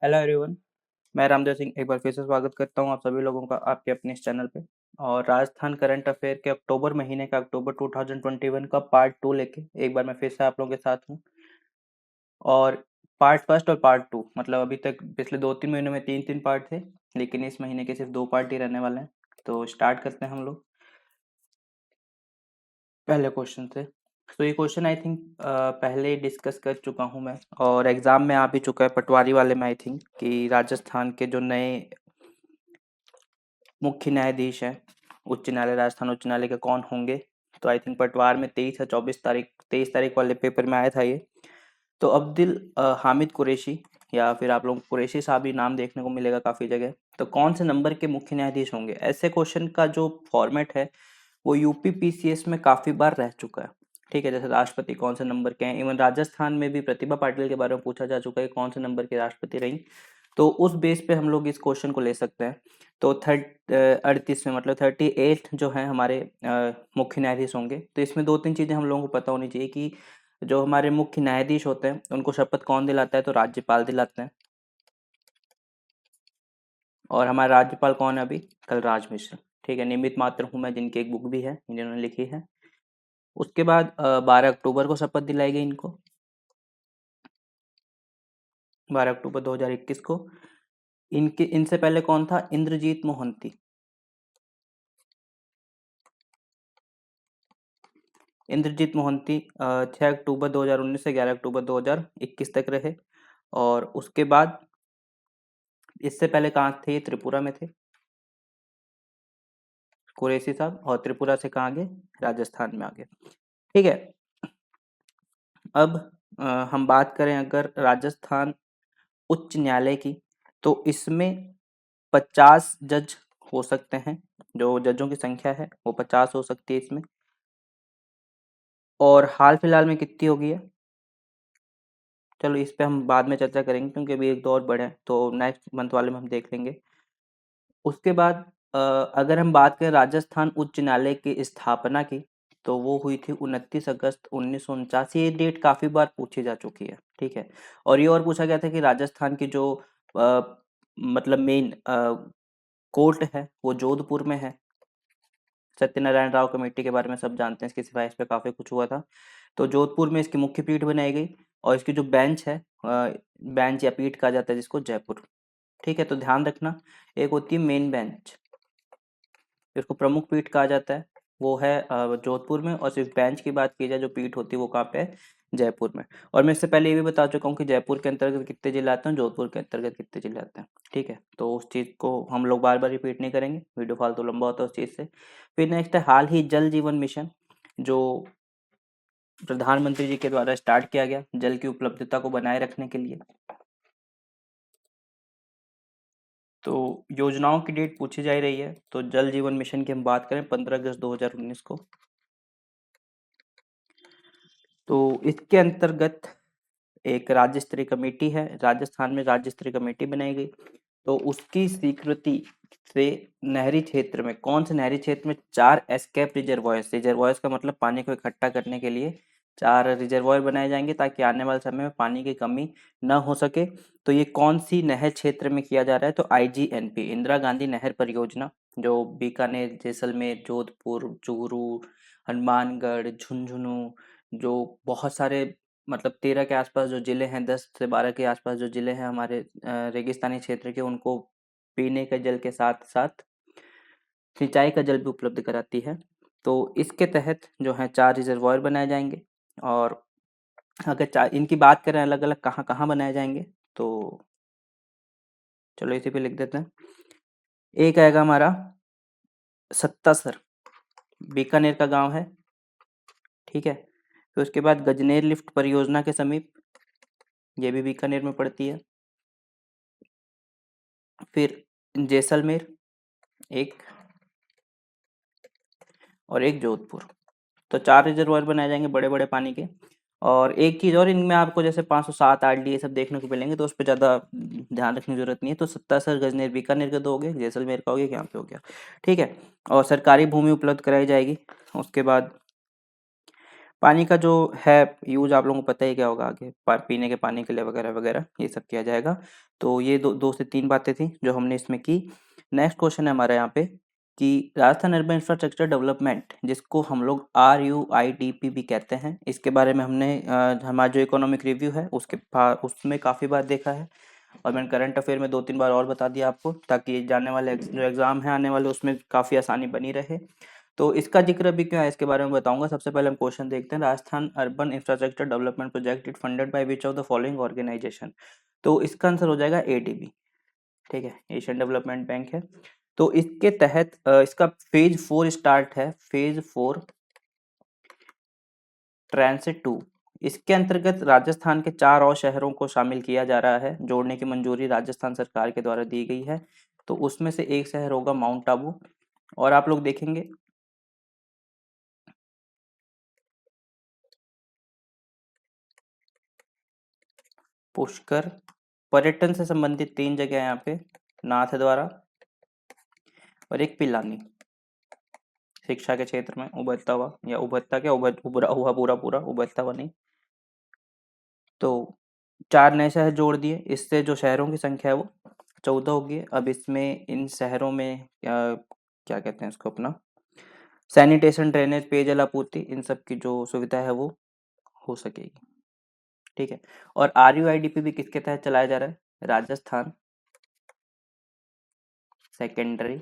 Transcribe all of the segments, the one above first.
Hello everyone. मैं रामदेव सिंह एक बार फिर से स्वागत करता हूं आप सभी लोगों का आपके अपने इस चैनल पे। और राजस्थान करंट अफेयर के अक्टूबर महीने का अक्टूबर 2021 का पार्ट 2 लेके एक बार मैं फिर से आप लोगों के साथ हूं। और पार्ट फर्स्ट और पार्ट 2 मतलब अभी तक पिछले 2-3 महीनों में 3-3 पार्ट थे, लेकिन इस महीने के सिर्फ 2 पार्ट ही रहने वाले हैं। तो स्टार्ट करते हैं हम लोग पहले क्वेश्चन से। तो ये क्वेश्चन आई थिंक पहले ही डिस्कस कर चुका हूँ मैं, और एग्जाम में आ भी चुका है पटवारी वाले में आई थिंक, कि राजस्थान के जो नए मुख्य न्यायाधीश हैं उच्च न्यायालय राजस्थान उच्च न्यायालय के कौन होंगे। तो आई थिंक पटवार में 23 तारीख वाले पेपर में आया था ये। तो अब्दुल हामिद कुरैशी, या फिर आप लोग कुरैशी साहब ही नाम देखने को मिलेगा काफ़ी जगह। तो कौन से नंबर के मुख्य न्यायाधीश होंगे, ऐसे क्वेश्चन का जो फॉर्मेट है वो यूपी पीसीएस में काफ़ी बार रह चुका है। ठीक है, जैसे राष्ट्रपति कौन से नंबर के हैं, इवन राजस्थान में भी प्रतिभा पाटिल के बारे में पूछा जा चुका है कौन से नंबर के राष्ट्रपति रही। तो उस बेस पे हम लोग इस क्वेश्चन को ले सकते हैं। तो 38 में मतलब 38 जो है हमारे मुख्य न्यायाधीश होंगे। तो इसमें 2-3 चीज़ें हम लोगों को पता होनी चाहिए कि जो हमारे मुख्य न्यायाधीश होते हैं उनको शपथ कौन दिलाता है, तो राज्यपाल दिलाते हैं। और हमारे राज्यपाल कौन है अभी, कलराज मिश्र। ठीक है, निमित मात्र हूँ मैं, जिनकी एक बुक भी है इन्होंने लिखी है। उसके बाद 12 अक्टूबर को शपथ दिलाई गई इनको, 12 अक्टूबर 2021 को। इनसे पहले कौन था, इंद्रजीत मोहंती। इंद्रजीत मोहंती 6 अक्टूबर 2019 से 11 अक्टूबर 2021 तक रहे। और उसके बाद इससे पहले कहाँ थे, त्रिपुरा में थे कुरैशी साहब, और त्रिपुरा से कहाँ गए, राजस्थान में आ गए। ठीक है, अब हम बात करें अगर राजस्थान उच्च न्यायालय की, तो इसमें 50 जज हो सकते हैं। जो जजों की संख्या है वो 50 हो सकती है इसमें। और हाल फिलहाल में कितनी हो गई है, चलो इस पे हम बाद में चर्चा करेंगे क्योंकि अभी एक दो और बढ़े हैं, तो नेक्स्ट मंथ वाले में हम देख लेंगे। उसके बाद अगर हम बात करें राजस्थान उच्च न्यायालय की स्थापना की, तो वो हुई थी 29 अगस्त 1949। ये डेट काफ़ी बार पूछी जा चुकी है। ठीक है, और ये और पूछा गया था कि राजस्थान की जो अ, मतलब मेन कोर्ट है वो जोधपुर में है। सत्यनारायण राव कमेटी के बारे में सब जानते हैं, इसकी सिफारिश पे काफ़ी कुछ हुआ था। तो जोधपुर में इसकी मुख्य पीठ बनाई गई। और इसकी जो बेंच है, बेंच या पीठ कहा जाता है जिसको, जयपुर। ठीक है, तो ध्यान रखना, एक होती है मेन बेंच, इसको प्रमुख पीठ कहा जाता है, वो है जोधपुर में। और सिर्फ बेंच की बात की जाए, जो पीठ होती है वो कहाँ पे है, जयपुर में। और मैं इससे पहले ये भी बता चुका हूँ कि जयपुर के अंतर्गत कितने जिले आते हैं, जोधपुर के अंतर्गत कितने जिले आते हैं। ठीक है, तो उस चीज़ को हम लोग बार बार रिपीट नहीं करेंगे, वीडियो फालतू लंबा होता है उस चीज़ से। फिर नेक्स्ट है हाल ही जल जीवन मिशन, जो प्रधानमंत्री जी के द्वारा स्टार्ट किया गया जल की उपलब्धता को बनाए रखने के लिए। तो योजनाओं की डेट पूछी जा रही है, तो जल जीवन मिशन की हम बात करें 15 अगस्त 2019 को। तो इसके अंतर्गत एक राज्य स्तरीय कमेटी है, राजस्थान में राज्य स्तरीय कमेटी बनाई गई। तो उसकी स्वीकृति से नहरी क्षेत्र में, कौन से नहरी क्षेत्र में 4 एस्केप रिजर्वॉयर्स, रिजर्वॉयर्स का मतलब पानी को इकट्ठा करने के लिए 4 रिजर्वॉयर बनाए जाएंगे ताकि आने वाले समय में पानी की कमी न हो सके। तो ये कौन सी नहर क्षेत्र में किया जा रहा है, तो आईजीएनपी, इंदिरा गांधी नहर परियोजना, जो बीकानेर, जैसलमेर, जोधपुर, चूरू, हनुमानगढ़, झुंझुनू, जो बहुत सारे मतलब 13 के आसपास जो जिले हैं, 10 से 12 के आसपास जो जिले हैं हमारे रेगिस्तानी क्षेत्र के, उनको पीने के जल के साथ साथ सिंचाई का जल भी उपलब्ध कराती है। तो इसके तहत जो है 4 रिजर्वायर बनाए जाएंगे। और अगर इनकी बात करें अलग अलग कहाँ कहाँ बनाए जाएंगे, तो चलो इसी पे लिख देते हैं। एक आएगा हमारा सत्तासर, बीकानेर का गांव है। ठीक है, फिर उसके बाद गजनेर लिफ्ट परियोजना के समीप, ये भी बीकानेर में पड़ती है। फिर जैसलमेर एक, और एक जोधपुर। तो 4 रिजर्वायर बनाए जाएंगे बड़े बड़े पानी के। और एक चीज़ और, इनमें आपको जैसे 507 आरडी ये सब देखने को मिलेंगे, तो उस पर ज़्यादा ध्यान रखने की जरूरत नहीं है। तो सत्तासर गजनेर बीकानेर का 2 हो गए, जैसलमेर का हो गया, यहाँ पे हो गया। ठीक है, और सरकारी भूमि उपलब्ध कराई जाएगी। उसके बाद पानी का जो है यूज आप लोगों को पता ही क्या होगा आगे, पीने के पानी के लिए वगैरह वगैरह ये सब किया जाएगा। तो ये दो से तीन बातें थी जो हमने इसमें की। नेक्स्ट क्वेश्चन है हमारा यहाँ पे कि राजस्थान अर्बन इंफ्रास्ट्रक्चर डेवलपमेंट, जिसको हम लोग RUIDP भी कहते हैं, इसके बारे में हमने हमारा जो इकोनॉमिक रिव्यू है उसमें काफ़ी बार देखा है, और मैंने करंट अफेयर में 2-3 बार और बता दिया आपको, ताकि जाने वाले जो एग्ज़ाम है आने वाले उसमें काफ़ी आसानी बनी रहे। तो इसका जिक्र अभी क्यों है इसके बारे में बताऊंगा। सबसे पहले हम क्वेश्चन देखते हैं। Rajasthan urban infrastructure development project it funded by which of the following organisation. तो इसका आंसर हो जाएगा ADB, ठीक है, एशियन डेवलपमेंट बैंक है। तो इसके तहत इसका फेज 4 स्टार्ट है, फेज 4 ट्रांसिट 2। इसके अंतर्गत राजस्थान के 4 और शहरों को शामिल किया जा रहा है, जोड़ने की मंजूरी राजस्थान सरकार के द्वारा दी गई है। तो उसमें से एक शहर होगा माउंट आबू। और आप लोग देखेंगे पुष्कर, पर्यटन से संबंधित 3 जगह है यहाँ पे, नाथद्वारा और एक पिलानी। शिक्षा के क्षेत्र में उभरता हुआ, या उभरता क्या उभरा हुआ, पूरा पूरा उभरता हुआ नहीं। तो 4 नए शहर जोड़ दिए, इससे जो शहरों की संख्या है वो 14 होगी। अब इसमें इन शहरों में क्या कहते हैं इसको अपना, सैनिटेशन, ड्रेनेज, पेयजल आपूर्ति, इन सब की जो सुविधा है वो हो सकेगी, ठीक है। और RUIDP भी किसके तहत चलाया जा रहा है? Rajasthan secondary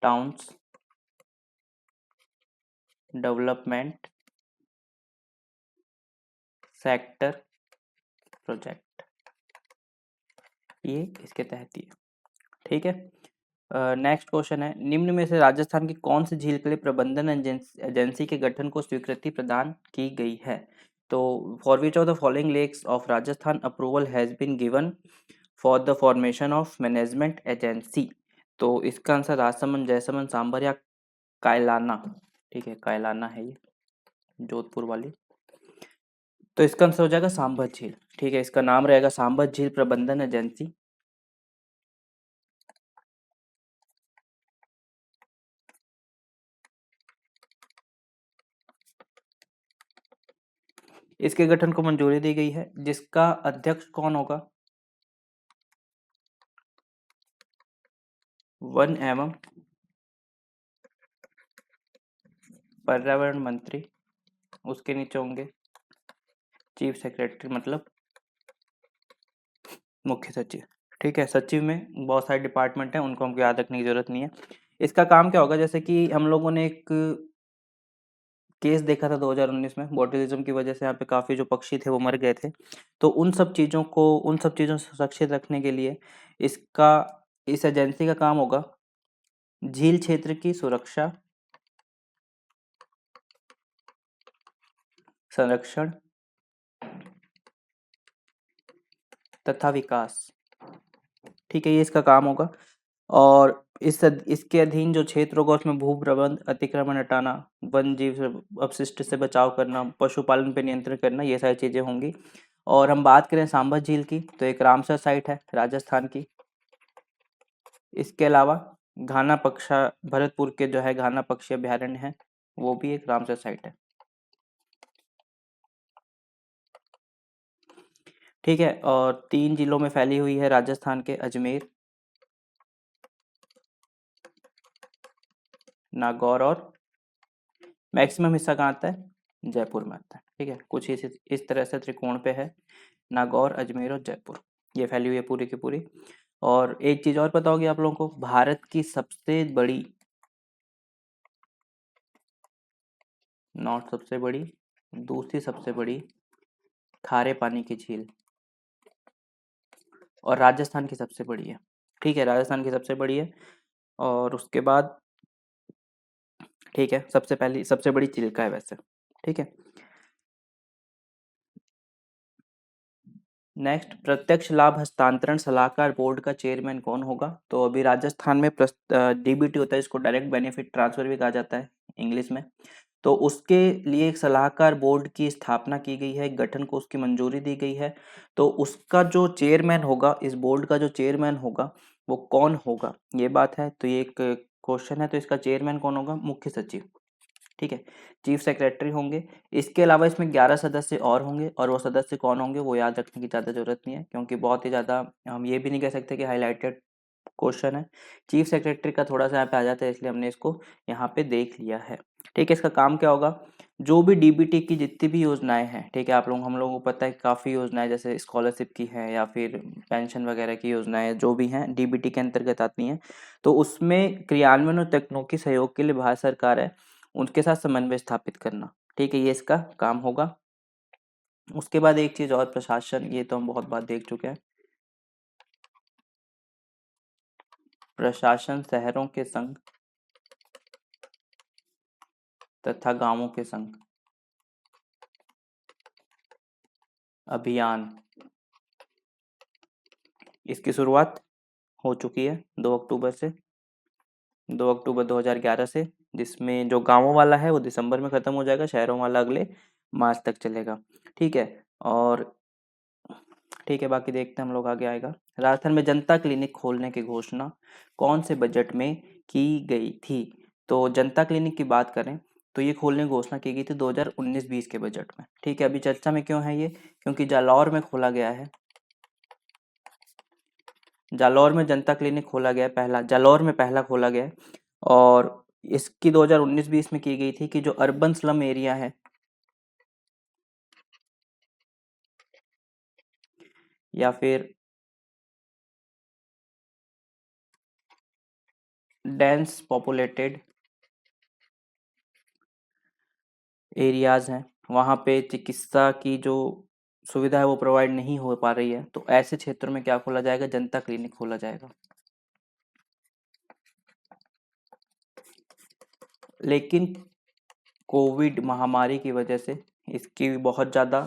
towns development sector project, ये इसके तहत ही है, ठीक है। नेक्स्ट क्वेश्चन है, निम्न में से राजस्थान की कौन सी झील के लिए प्रबंधन एजेंसी के गठन को स्वीकृति प्रदान की गई है? तो for which of the following lakes of Rajasthan approval has been given for the formation of management agency. तो इसका आंसर राजसमंद, जयसमंद, सांभर या कायलाना, ठीक है, कायलाना है ये, जोधपुर वाली। तो इसका आंसर हो जाएगा सांभर झील, ठीक है, इसका नाम रहेगा सांभर झील प्रबंधन एजेंसी। इसके गठन को मंजूरी दी गई है, जिसका अध्यक्ष कौन होगा? वन एवं पर्यावरण मंत्री, उसके नीचे होंगे चीफ सेक्रेटरी, मतलब मुख्य सचिव, ठीक है। सचिव में बहुत सारे डिपार्टमेंट हैं, उनको हमको याद रखने की जरूरत नहीं है। इसका काम क्या होगा, जैसे कि हम लोगों ने एक केस देखा था 2019 में, बोटुलिज्म की वजह से यहाँ पे काफ़ी जो पक्षी थे वो मर गए थे। तो उन सब चीज़ों से सुरक्षित रखने के लिए इसका इस एजेंसी का काम होगा झील क्षेत्र की सुरक्षा, संरक्षण तथा विकास, ठीक है, ये इसका काम होगा। और इसके अधीन जो क्षेत्र होगा उसमें भू प्रबंध, अतिक्रमण हटाना, वन जीव अपशिष्ट से बचाव करना, पशुपालन पे नियंत्रण करना, ये सारी चीजें होंगी। और हम बात करें सांभर झील की, तो एक रामसर साइट है राजस्थान की। इसके अलावा घाना पक्षा भरतपुर के जो है घाना पक्षी अभ्यारण्य है, वो भी एक रामसर साइट है, ठीक है। और 3 जिलों में फैली हुई है राजस्थान के, अजमेर, नागौर, और मैक्सिमम हिस्सा कहाँ आता है? जयपुर में आता है, ठीक है। कुछ इस तरह से त्रिकोण पे है, नागौर, अजमेर और जयपुर, ये फैली हुई है पूरी की पूरी। और एक चीज और पता होगी आप लोगों को, भारत की सबसे बड़ी, नॉट सबसे बड़ी, दूसरी सबसे बड़ी खारे पानी की झील, और राजस्थान की सबसे बड़ी है, ठीक है, राजस्थान की सबसे बड़ी है। और उसके बाद, ठीक है, सबसे बड़ी चिल्का है वैसे, ठीक है। नेक्स्ट, प्रत्यक्ष लाभ हस्तांतरण सलाहकार बोर्ड का चेयरमैन कौन होगा? तो अभी राजस्थान में DBT होता है, इसको डायरेक्ट बेनिफिट ट्रांसफर भी कहा जाता है इंग्लिश में। तो उसके लिए एक सलाहकार बोर्ड की स्थापना की गई है, गठन को उसकी मंजूरी दी गई है। तो उसका जो चेयरमैन होगा, इस बोर्ड का जो चेयरमैन होगा वो कौन होगा, ये बात है। तो ये एक क्वेश्चन है, तो इसका चेयरमैन कौन होगा? मुख्य सचिव, ठीक है, चीफ सेक्रेटरी होंगे। इसके अलावा इसमें 11 सदस्य और होंगे, और वो सदस्य कौन होंगे वो याद रखने की ज़्यादा ज़रूरत नहीं है, क्योंकि बहुत ही ज़्यादा हम ये भी नहीं कह सकते कि हाईलाइटेड क्वेश्चन है। चीफ सेक्रेटरी का थोड़ा सा यहाँ पे आ जाता है, इसलिए हमने इसको यहाँ पे देख लिया है। ठीक है, इसका काम क्या होगा, जो भी डीबीटी की जितनी भी योजनाएं हैं, ठीक है, हम लोगों को पता है काफ़ी योजनाएं जैसे स्कॉलरशिप की है या फिर पेंशन वगैरह की योजनाएं जो भी हैं डीबीटी के अंतर्गत आती हैं, तो उसमें क्रियान्वयन और तकनीकी सहयोग के लिए भारत सरकार है उनके साथ समन्वय स्थापित करना। ठीक है, ये इसका काम होगा। उसके बाद एक चीज़ और, प्रशासन, ये तो हम बहुत बार देख चुके हैं। प्रशासन शहरों के संग तथा गांवों के संग अभियान, इसकी शुरुआत हो चुकी है 2 अक्टूबर से, 2 अक्टूबर 2011 से, जिसमें जो गांवों वाला है वो दिसंबर में ख़त्म हो जाएगा, शहरों वाला अगले मार्च तक चलेगा। ठीक है, और ठीक है, बाकी देखते हैं हम लोग आगे आएगा। राजस्थान में जनता क्लिनिक खोलने की घोषणा कौन से बजट में की गई थी? तो जनता क्लिनिक की बात करें तो ये खोलने की घोषणा की गई थी 2019-20 के बजट में। ठीक है, अभी चर्चा में क्यों है ये? क्योंकि जालौर में खोला गया है, जालौर में जनता क्लिनिक खोला गया है, पहला जालौर में पहला खोला गया है। और इसकी 2019-20 में की गई थी कि जो अर्बन स्लम एरिया है या फिर डेंस पॉपुलेटेड एरियाज हैं, वहाँ पे चिकित्सा की जो सुविधा है वो प्रोवाइड नहीं हो पा रही है, तो ऐसे क्षेत्रों में क्या खोला जाएगा, जनता क्लिनिक खोला जाएगा। लेकिन कोविड महामारी की वजह से इसकी बहुत ज़्यादा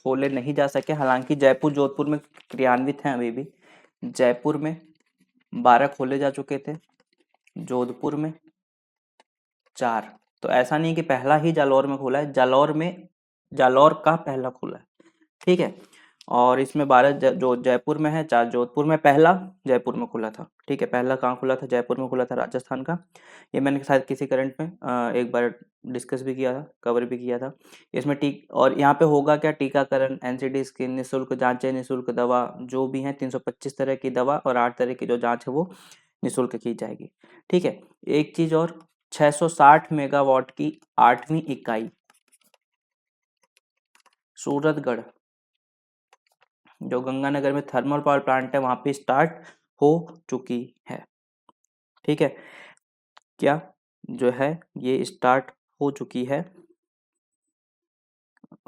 खोले नहीं जा सके, हालांकि जयपुर जोधपुर में क्रियान्वित हैं अभी भी। जयपुर में 12 खोले जा चुके थे, जोधपुर में 4। तो ऐसा नहीं कि पहला ही जालौर में खोला है, जालौर का पहला खोला है। ठीक है, और इसमें 12 जो जयपुर में है, 4 जोधपुर में, पहला जयपुर में खुला था। ठीक है, पहला कहाँ खुला था, जयपुर में खुला था, राजस्थान का। ये मैंने शायद किसी करंट में एक बार डिस्कस भी किया था, कवर भी किया था। इसमें और यहाँ पे होगा क्या, टीकाकरण, एनसीडी स्कीम, निःशुल्क जांचें, निःशुल्क दवा, जो भी है 325 तरह की दवा और 8 तरह की जो जांच है वो निःशुल्क की जाएगी। ठीक है, एक चीज और, 660 मेगावाट की 8वीं इकाई सूरतगढ़, जो गंगानगर में थर्मल पावर प्लांट है, वहां पे स्टार्ट हो चुकी है। ठीक है, क्या जो है ये स्टार्ट हो चुकी है।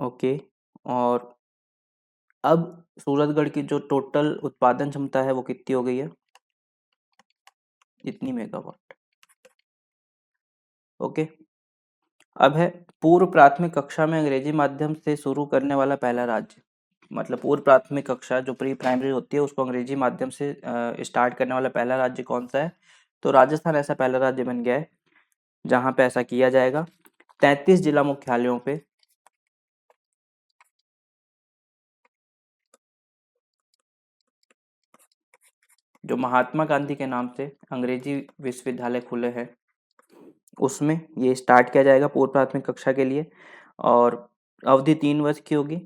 ओके, और अब सूरतगढ़ की जो टोटल उत्पादन क्षमता है वो कितनी हो गई है, इतनी मेगावाट। ओके, अब है पूर्व प्राथमिक कक्षा में अंग्रेजी माध्यम से शुरू करने वाला पहला राज्य। मतलब पूर्व प्राथमिक कक्षा जो प्री प्राइमरी होती है उसको अंग्रेजी माध्यम से स्टार्ट करने वाला पहला राज्य कौन सा है? तो राजस्थान ऐसा पहला राज्य बन गया है जहां पे ऐसा किया जाएगा। 33 जिला मुख्यालयों पे जो महात्मा गांधी के नाम से अंग्रेजी विश्वविद्यालय खुले हैं उसमें ये स्टार्ट किया जाएगा पूर्व प्राथमिक कक्षा के लिए। और अवधि 3 वर्ष की होगी,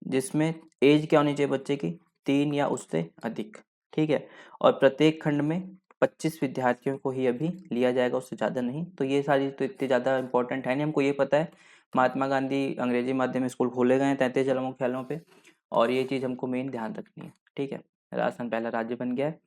जिसमें एज क्या होनी चाहिए बच्चे की, 3 या उससे अधिक। ठीक है, और प्रत्येक खंड में 25 विद्यार्थियों को ही अभी लिया जाएगा, उससे ज़्यादा नहीं। तो ये सारी तो इतनी ज़्यादा इंपॉर्टेंट है नहीं, हमको ये पता है महात्मा गांधी अंग्रेजी माध्यम स्कूल खोले गए हैं 33 जिला मुख्यालयों पे, और ये चीज़ हमको मेन ध्यान रखनी है। ठीक है, राजस्थान पहला राज्य बन गया है।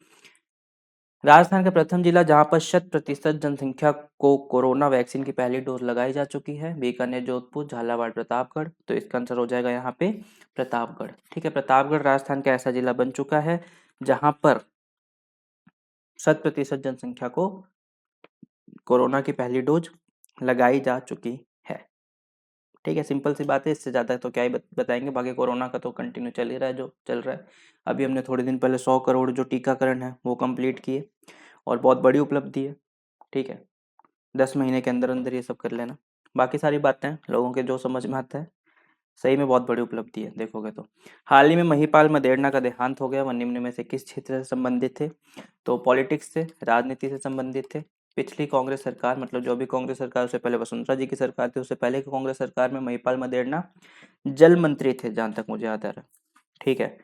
राजस्थान का प्रथम जिला जहां पर 100% जनसंख्या को कोरोना वैक्सीन की पहली डोज लगाई जा चुकी है, बीकानेर, जोधपुर, झालावाड़, प्रतापगढ़। तो इसका आंसर हो जाएगा यहाँ पे प्रतापगढ़। ठीक है, प्रतापगढ़ राजस्थान का ऐसा जिला बन चुका है जहां पर 100% जनसंख्या को कोरोना की पहली डोज लगाई जा चुकी है। ठीक है, सिंपल सी बात है, इससे ज़्यादा तो क्या ही बताएंगे। बाकी कोरोना का तो कंटिन्यू चल ही रहा है जो चल रहा है। अभी हमने थोड़े दिन पहले 100 करोड़ जो टीकाकरण है वो कंप्लीट किए, और बहुत बड़ी उपलब्धि है। ठीक है, 10 महीने के अंदर अंदर ये सब कर लेना। बाकी सारी बातें लोगों के जो समझ में आता है, सही में बहुत बड़ी उपलब्धि है देखोगे तो। हाल ही में महिपाल मदेरणा का देहांत हो गया, वह निम्न में से किस क्षेत्र से संबंधित थे? तो पॉलिटिक्स से, राजनीति से संबंधित थे, पिछली कांग्रेस सरकार, मतलब जो भी कांग्रेस सरकार, उससे पहले वसुंधरा जी की सरकार थी, उससे पहले की कांग्रेस सरकार में महिपाल मदेरणा जल मंत्री थे, जहाँ तक मुझे याद आ रहा है। ठीक है,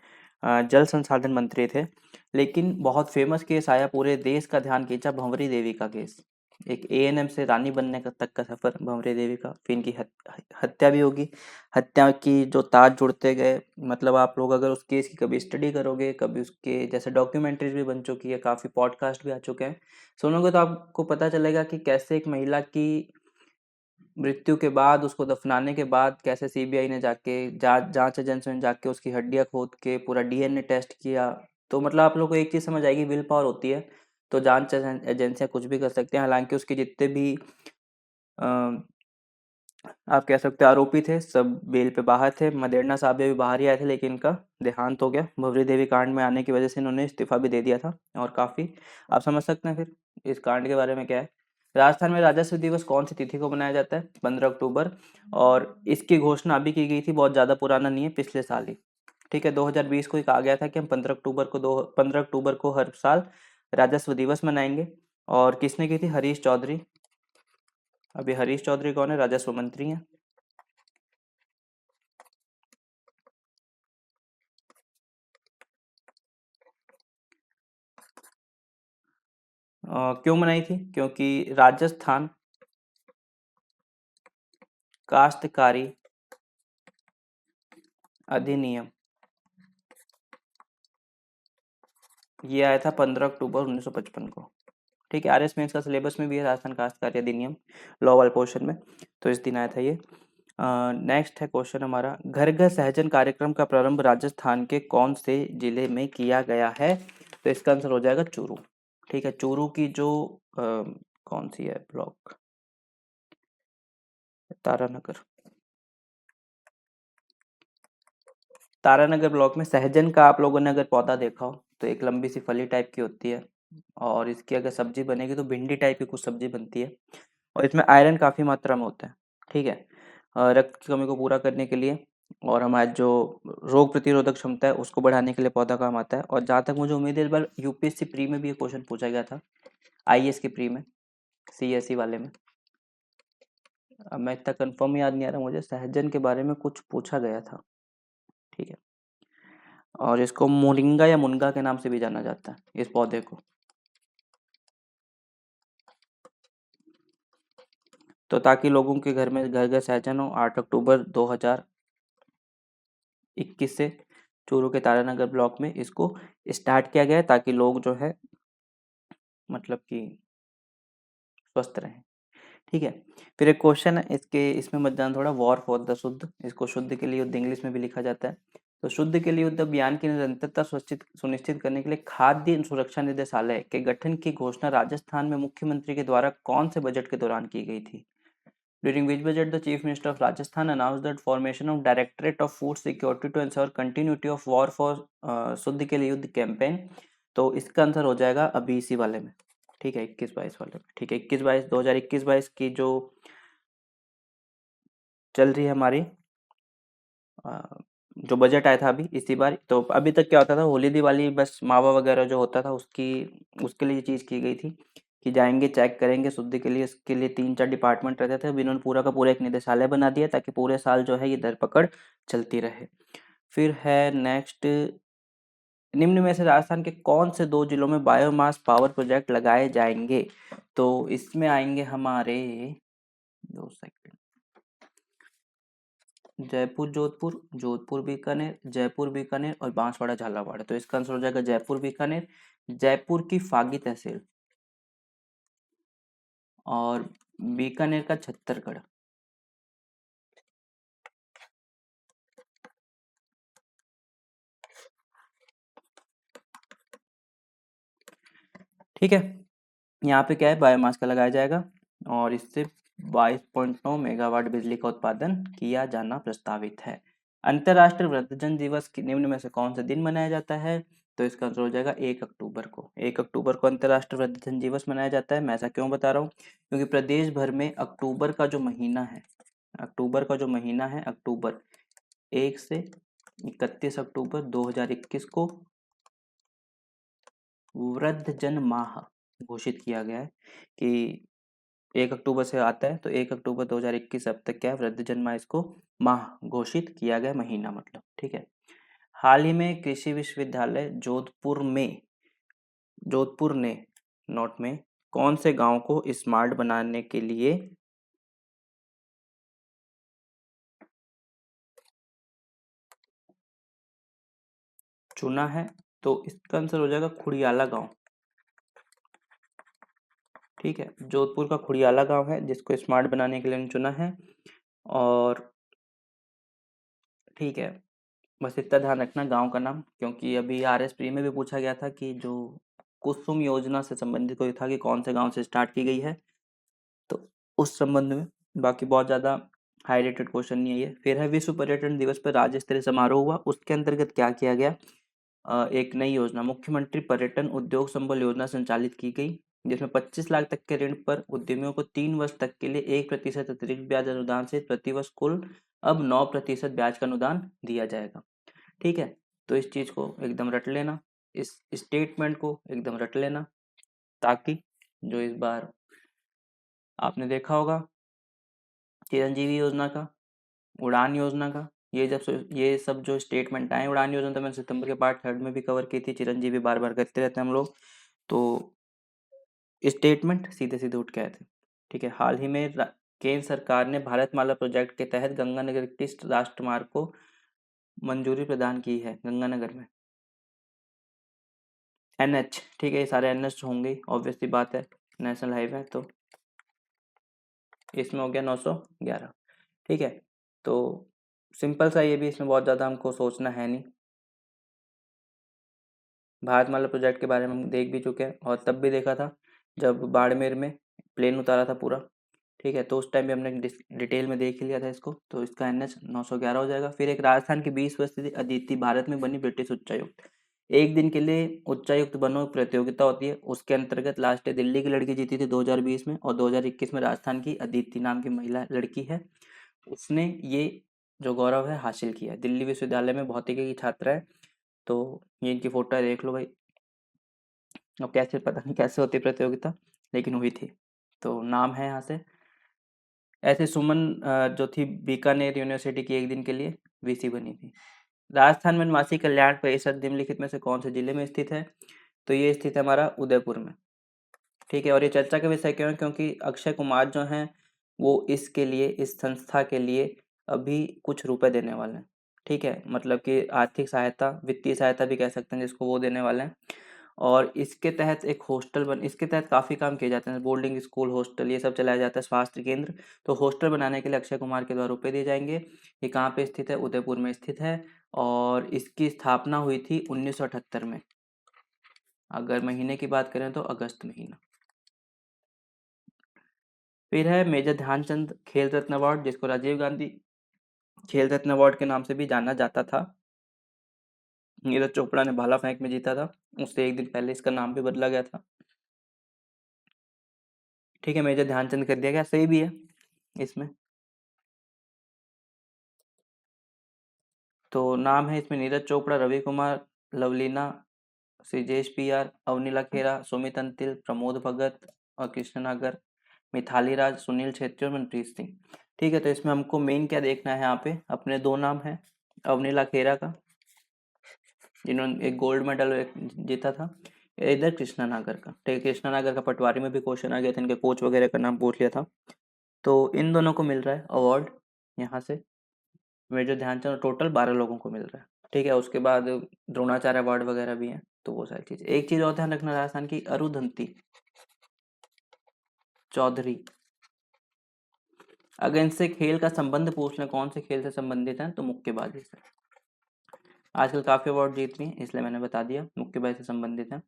जल संसाधन मंत्री थे। लेकिन बहुत फेमस केस आया, पूरे देश का ध्यान खींचा, भंवरी देवी का केस। एक एएनएम से रानी बनने का तक का सफर भंवरी देवी का, फिर इनकी हत्या भी होगी। हत्या की जो तार जुड़ते गए, मतलब आप लोग अगर उस केस की कभी स्टडी करोगे, कभी उसके जैसे डॉक्यूमेंट्रीज भी बन चुकी है, काफ़ी पॉडकास्ट भी आ चुके हैं, सुनोगे तो आपको पता चलेगा कि कैसे एक महिला की मृत्यु के बाद, उसको दफनाने के बाद, कैसे सीबीआई ने जाके जांच एजेंसी ने जाके उसकी हड्डियां खोद के पूरा डीएनए टेस्ट किया। तो मतलब आप लोग को एक चीज़ समझ आएगी, विल पावर होती है तो जांच एजेंसियां कुछ भी कर सकते हैं। हालांकि उसके जितने भी अ, आप कह सकते हो आरोपी थे, सब बेल पे बाहर थे। मदेरणा साहब भी बाहर ही आए थे, लेकिन इनका देहांत हो गया। भवरी देवी कांड में आने की वजह से इन्होंने इस्तीफा भी दे दिया था। और काफ़ी आप समझ सकते हैं फिर इस कांड के बारे में क्या है। राजस्थान में राजस्व दिवस कौन सी तिथि को मनाया जाता है? 15 अक्टूबर। और इसकी घोषणा अभी की गई थी, बहुत ज़्यादा पुराना नहीं है, पिछले साल ही। ठीक है, 2020 को ही कहा गया था कि हम 15 अक्टूबर को हर साल राजस्व दिवस मनाएंगे। और किसने की थी? हरीश चौधरी। अभी हरीश चौधरी कौन है? राजस्व मंत्री हैं। क्यों मनाई थी? क्योंकि राजस्थान काश्तकारी अधिनियम ये आया था 15 अक्टूबर 1955 को। ठीक है, आरएस मेंस का सिलेबस में भी है राजस्थान काश्तकारी अधिनियम, लॉ वाले पोर्शन में, तो इस दिन आया था ये। नेक्स्ट है क्वेश्चन हमारा, घर घर सहजन कार्यक्रम का प्रारंभ राजस्थान के कौन से जिले में किया गया है? तो इसका आंसर हो जाएगा चूरू। ठीक है, चूरू की जो कौन सी है ब्लॉक, तारानगर। तारानगर ब्लॉक में सहजन का आप लोगों ने अगर पौधा देखा हो तो एक लंबी सी फली टाइप की होती है, और इसकी अगर सब्जी बनेगी तो भिंडी टाइप की कुछ सब्जी बनती है, और इसमें आयरन काफ़ी मात्रा में होता है। ठीक है, रक्त की कमी को पूरा करने के लिए और हमारे जो रोग प्रतिरोधक क्षमता है उसको बढ़ाने के लिए पौधा काम आता है। और जहाँ तक मुझे उम्मीद है, इस बार यूपीएससी प्री में भी ये क्वेश्चन पूछा गया था, आईएएस के प्री में, सीएसई वाले में। अब मैं इतना कंफर्म याद नहीं आ रहा मुझे, सहजन के बारे में कुछ पूछा गया था। ठीक है, और इसको मोरिंगा या मुनगा के नाम से भी जाना जाता है इस पौधे को। तो ताकि लोगों के घर में घर घर सहजन हो, 8 अक्टूबर 2021 से चूरू के तारानगर ब्लॉक में इसको स्टार्ट किया गया है, ताकि लोग जो है मतलब कि स्वस्थ रहें। ठीक है, फिर एक क्वेश्चन है इसके, इसमें मत जाना थोड़ा, वॉर फॉर द शुद्ध, इसको शुद्ध के लिए युद्ध इंग्लिश में भी लिखा जाता है। तो शुद्ध के लिए युद्ध अभियान की निरंतरता सुनिश्चित करने के लिए खाद्य सुरक्षा निदेशालय के गठन की घोषणा राजस्थान में मुख्यमंत्री के द्वारा कौन से बजट के दौरान की गई थी? During which budget the Chief Minister of Rajasthan announced the formation of Directorate of Food Security to ensure continuity of war for शुद्ध के लिए युद्ध कैंपेन? तो इसका आंसर हो जाएगा अभी इसी वाले में। ठीक है, 21-22 वाले में। ठीक है, 2021-22 की जो चल रही है हमारी जो बजट आया था अभी इसी बार, तो अभी तक क्या होता था, होली दिवाली बस मावा वगैरह जो होता था उसकी उसके लिए चीज़ की गई थी कि जाएंगे चेक करेंगे शुद्ध के लिए। इसके लिए 3-4 डिपार्टमेंट रहते थे, अभी इन्होंने पूरा का पूरा एक निदेशालय बना दिया ताकि पूरे साल जो है ये धरपकड़ चलती रहे। फिर है नेक्स्ट, निम्न में से राजस्थान के कौन से 2 जिलों में बायोमास पावर प्रोजेक्ट लगाए जाएंगे? तो इसमें आएंगे हमारे, 2 सेकंड, जयपुर जोधपुर, जोधपुर बीकानेर, जयपुर बीकानेर और बांसवाड़ा झालावाड़। तो इसका आंसर हो जाएगा जयपुर बीकानेर, जयपुर की फागी तहसील, और बीकानेर का छत्तरगढ़। ठीक है, यहाँ पे क्या है, बायोमास का लगाया जाएगा और इससे 22.9 मेगावाट बिजली का उत्पादन किया जाना प्रस्तावित है। अंतर्राष्ट्रीय वृद्धजन दिवस निम्न में से कौन से दिन मनाया जाता है? तो इसका आंसर हो जाएगा 1 अक्टूबर को। 1 अक्टूबर को अंतर्राष्ट्रीय वृद्धजन दिवस मनाया जाता है। मैं ऐसा क्यों बता रहा हूँ? क्योंकि प्रदेश भर में अक्टूबर का जो महीना है, अक्टूबर 1 से 31 अक्टूबर 2021 को वृद्धजन माह घोषित किया गया है कि 1 अक्टूबर से आता है, तो 1 अक्टूबर 2021 अब तक क्या है, वृद्ध जन्माष्टमी को माह घोषित किया गया, महीना मतलब, ठीक है। हाल ही में कृषि विश्वविद्यालय जोधपुर ने नोट में कौन से गांव को स्मार्ट बनाने के लिए चुना है? तो इसका आंसर हो जाएगा खुड़ियाला गांव, ठीक है। जोधपुर का खुड़ियाला गांव है जिसको स्मार्ट बनाने के लिए उन्होंने चुना है। और ठीक है, बस इतना ध्यान रखना गांव का नाम, क्योंकि अभी आरएस प्री में भी पूछा गया था कि जो कुसुम योजना से संबंधित कोई था कि कौन से गांव से स्टार्ट की गई है, तो उस संबंध में। बाकी बहुत ज़्यादा हाई रेटेड क्वेश्चन नहीं है ये। फिर है विश्व पर्यटन दिवस पर राज्य स्तरीय समारोह हुआ, उसके अंतर्गत क्या किया गया? एक नई योजना मुख्यमंत्री पर्यटन उद्योग संबल योजना संचालित की गई, जिसमें 25 लाख तक के ऋण पर उद्यमियों को 3 वर्ष तक के लिए 1% अतिरिक्त ब्याज अनुदान से प्रतिवर्ष कुल अब 9% ब्याज का अनुदान दिया जाएगा, ठीक है। तो इस चीज को एकदम रट लेना, इस स्टेटमेंट को एकदम रट लेना, ताकि जो इस बार आपने देखा होगा चिरंजीवी योजना का, उड़ान योजना का, ये सब जो स्टेटमेंट आए, उड़ान योजना तो मैंने सितंबर के पार्ट 3 में भी कवर की थी, चिरंजीवी बार बार करते रहते हैं हम लोग, तो स्टेटमेंट सीधे सीधे उठ के आए थे, ठीक है। हाल ही में केंद्र सरकार ने भारतमाला प्रोजेक्ट के तहत गंगानगर किस राष्ट्रमार्ग को मंजूरी प्रदान की है? गंगानगर में एनएच, ठीक है, ये सारे एनएच होंगे, ऑब्वियस सी बात है, नेशनल हाईवे है, तो इसमें हो गया 911, ठीक है। तो सिंपल सा ये भी, इसमें बहुत ज़्यादा हमको सोचना है नहीं। भारतमाला प्रोजेक्ट के बारे में हम देख भी चुके हैं, और तब भी देखा था जब बाड़मेर में प्लेन उतारा था पूरा, ठीक है, तो उस टाइम भी हमने डिटेल में देख ही लिया था इसको। तो इसका एनएच 911 हो जाएगा। फिर एक राजस्थान की 20 वर्ष की अदिति भारत में बनी ब्रिटिश उच्चायुक्त, एक दिन के लिए उच्चायुक्त बनो प्रतियोगिता होती है, उसके अंतर्गत लास्ट डे दिल्ली की लड़की जीती थी 2020 में, और 2021 में राजस्थान की अदिति नाम की महिला लड़की है, उसने ये जो गौरव है हासिल किया है। दिल्ली विश्वविद्यालय में भौतिकी की छात्रा है, तो ये इनकी फोटो है, देख लो भाई। अब कैसे, पता नहीं कैसे होती प्रतियोगिता, लेकिन हुई थी, तो नाम है यहाँ से। ऐसे सुमन जो थी बीकानेर यूनिवर्सिटी की एक दिन के लिए वीसी बनी थी। राजस्थान में निवासी कल्याण परिषद निम्नलिखित में से कौन से जिले में स्थित है? तो ये स्थित है हमारा उदयपुर में, ठीक है। और ये चर्चा का विषय क्यों है? क्योंकि अक्षय कुमार जो हैं वो इसके लिए, इस संस्था के लिए अभी कुछ रुपए देने वाले हैं, ठीक है, मतलब कि आर्थिक सहायता, वित्तीय सहायता भी कह सकते हैं जिसको, वो देने वाले हैं। और इसके तहत एक हॉस्टल इसके तहत काफ़ी काम किए जाते हैं, बोर्डिंग स्कूल, हॉस्टल, ये सब चलाया जाता है, स्वास्थ्य केंद्र। तो हॉस्टल बनाने के लिए अक्षय कुमार के द्वारा रुपए दिए जाएंगे। ये कहाँ पे स्थित है? उदयपुर में स्थित है। और इसकी स्थापना हुई थी 1978 में। अगर महीने की बात करें तो अगस्त महीना। फिर है मेजर ध्यानचंद खेल रत्न अवार्ड, जिसको राजीव गांधी खेल रत्न अवार्ड के नाम से भी जाना जाता था। नीरज चोपड़ा ने भाला फेंक में जीता था, उससे एक दिन पहले इसका नाम भी बदला गया था, ठीक है। मेजर ध्यानचंद कर दिया गया, सही भी है इसमें। तो नाम है इसमें नीरज चोपड़ा, रवि कुमार, लवलीना, श्रीजेश पीआर, अवनीला खेरा, सुमित अंतिल, प्रमोद भगत और कृष्ण नागर, मिथाली राज, सुनील छेत्री और मनप्रीत सिंह, ठीक है। तो इसमें हमको मेन क्या देखना है, यहाँ पे अपने दो नाम है, अवनीला खेरा का, जिन्होंने एक गोल्ड मेडल जीता था, इधर कृष्णा नागर का, ठीक है। कृष्णा नागर का पटवारी में भी क्वेश्चन आ गया था, इनके कोच वगैरह का नाम पूछ लिया था। तो इन दोनों को मिल रहा है अवार्ड यहाँ से, मेजर ध्यानचंद, टोटल 12 लोगों को मिल रहा है, ठीक है। उसके बाद द्रोणाचार्य अवार्ड वगैरह भी हैं, तो वो सारी चीज़। एक चीज़ और ध्यान रखना, राजस्थान की अरुधंती चौधरी, अगर इनसे खेल का संबंध पूछ लें, कौन से खेल से संबंधित हैं, तो मुक्केबाजी से। आजकल काफ़ी अवार्ड जीत रही हैं, इसलिए मैंने बता दिया, मुक्केबाजी से संबंधित है।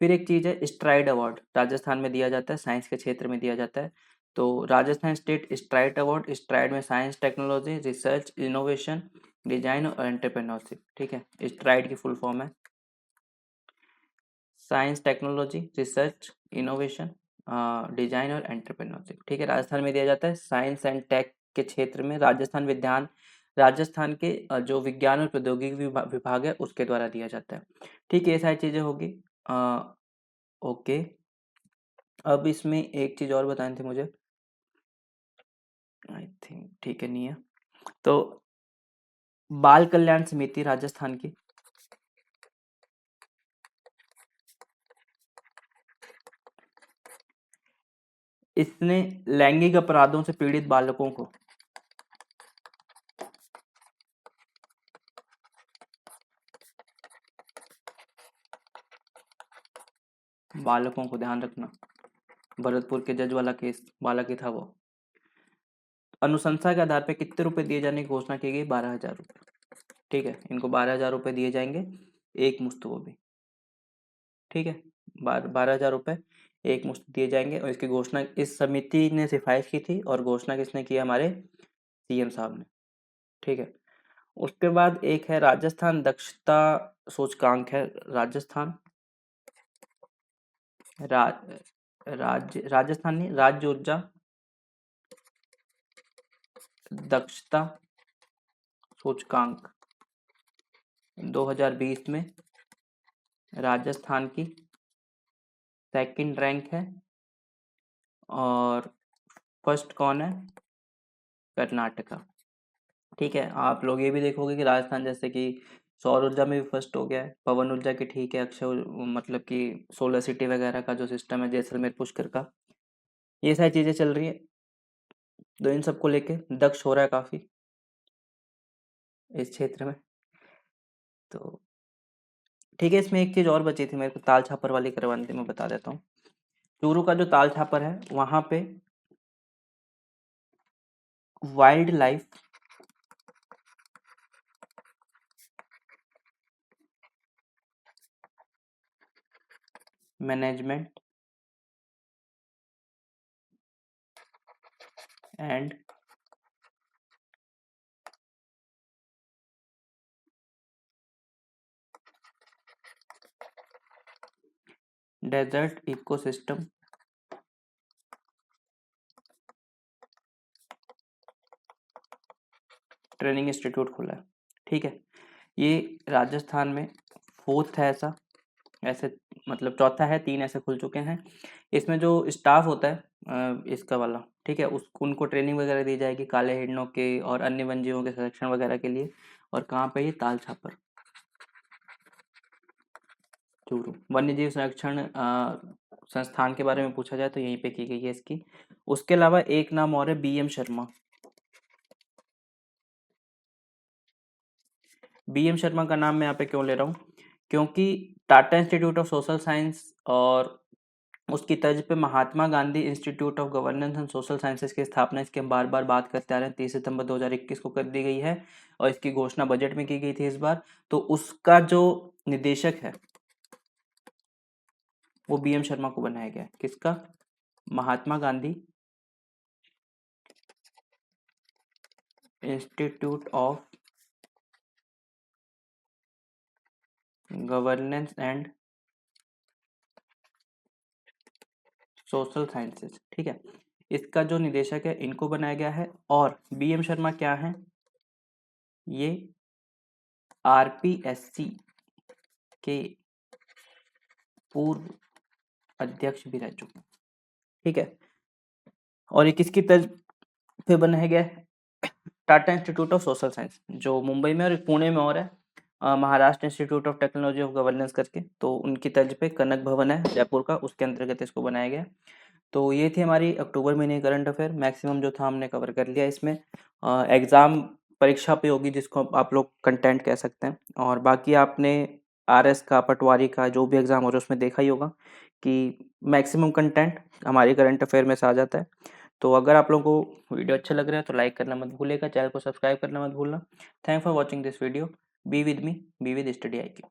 फिर एक चीज़ है स्ट्राइड अवार्ड, राजस्थान में दिया जाता है, साइंस के क्षेत्र में दिया जाता है। तो Rajasthan state STRIDE award, STRIDE में science, technology, research, innovation, design और एंटरप्रेन्योरशिप, ठीक है। स्ट्राइड की फुल फॉर्म है science, technology, research, innovation, design और एंटरप्रेन्योरशिप, ठीक है। राजस्थान में दिया जाता है साइंस एंड टेक के क्षेत्र में, राजस्थान के जो विज्ञान और प्रौद्योगिकी विभाग है उसके द्वारा दिया जाता है, ठीक है। ये सारी चीज़ें होगी। ओके, अब इसमें एक चीज़ और बतानी थी मुझे, आई थिंक ठीक है नहीं है। तो बाल कल्याण समिति राजस्थान की, इसने लैंगिक अपराधों से पीड़ित बालकों को, बालकों को ध्यान रखना, भरतपुर के जज वाला केस बालक ही था वो, अनुशंसा के आधार पे कितने रुपए दिए जाने की घोषणा की गई? 12,000 रुपये। ठीक है, इनको 12,000 रुपये दिए जाएंगे, एक मुश्त वो भी। ठीक है, 12,000 रुपये एक मुश्त दिए जाएंगे, और इसकी घोषणा इस समिति ने सिफारिश की थी और घोषणा किसने की? हमारे सीएम साहब ने। ठीक है, उसके बाद एक है राजस्थान दक्षता सूचकांक है, राजस्थान राजस्थान नहीं, राज्य ऊर्जा दक्षता सूचकांक 2020 में राजस्थान की सेकंड रैंक है, और फर्स्ट कौन है? कर्नाटका। ठीक है, आप लोग ये भी देखोगे कि राजस्थान जैसे कि सौर ऊर्जा में भी फर्स्ट हो गया है, पवन ऊर्जा की ठीक है, मतलब कि सोलर सिटी वगैरह का जो सिस्टम है जैसलमेर पुष्कर का, ये सारी चीज़ें चल रही है। तो इन सबको लेके दक्ष हो रहा है काफ़ी इस क्षेत्र में। तो ठीक है, इसमें एक चीज़ और बची थी मेरे को, ताल छापर वाली करवानी थी, मैं बता देता हूँ। चूरू का जो ताल छापर है वहाँ पे wildlife management and desert ecosystem training institute खुला है। ठीक है, ये राजस्थान में फोर्थ है ऐसा, ऐसे मतलब चौथा है, 3 ऐसे खुल चुके हैं। इसमें जो स्टाफ होता है इसका वाला, ठीक है, उस उनको ट्रेनिंग वगैरह दी जाएगी काले हिरणों के और अन्य वन्यजीवों के संरक्षण वगैरह के लिए। और कहाँ पे? ये ताल छापर चूरू वन्यजीव संरक्षण संस्थान के बारे में पूछा जाए तो यहीं पे की गई है इसकी। उसके अलावा एक नाम और है BM शर्मा। BM शर्मा का नाम मैं यहाँ पे क्यों ले रहा हूँ? क्योंकि Tata institute of social science और उसकी तर्ज पे Mahatma Gandhi institute of governance and social sciences की स्थापना, इसकी हम बार बार बात करते आ रहे हैं, 30 सितंबर 2021 को कर दी गई है, और इसकी घोषणा बजट में की गई थी इस बार। तो उसका जो निदेशक है वो BM शर्मा को बनाया गया है। किसका? Mahatma Gandhi institute of governance and social sciences. ठीक है, इसका जो निदेशक है इनको बनाया गया है। और BM शर्मा क्या है? ये RPSC के पूर्व अध्यक्ष भी रह चुके हैं। ठीक है, और ये किसकी तर्ज पे बनाया गया है? Tata institute of social science, जो मुंबई में और एक पुणे में और है, Maharashtra institute of technology of governance करके, तो उनकी तर्ज पे कनक भवन है जयपुर का, उसके अंतर्गत इसको बनाया गया। तो ये थी हमारी अक्टूबर महीने करंट अफेयर, मैक्सिमम जो था हमने कवर कर लिया इसमें। एग्ज़ाम परीक्षा पे होगी जिसको आप लोग कंटेंट कह सकते हैं, और बाकी आपने RS का, पटवारी का, जो भी एग्ज़ाम हो रहा है उसमें देखा ही होगा कि मैक्सिमम कंटेंट हमारी करंट अफेयर में से आ जाता है। तो अगर आप लोगों को वीडियो अच्छा लग रहा है तो लाइक करना मत भूलिएगा, चैनल को सब्सक्राइब करना मत भूलना। Thank for watching this video. Be with me, be with study IQ।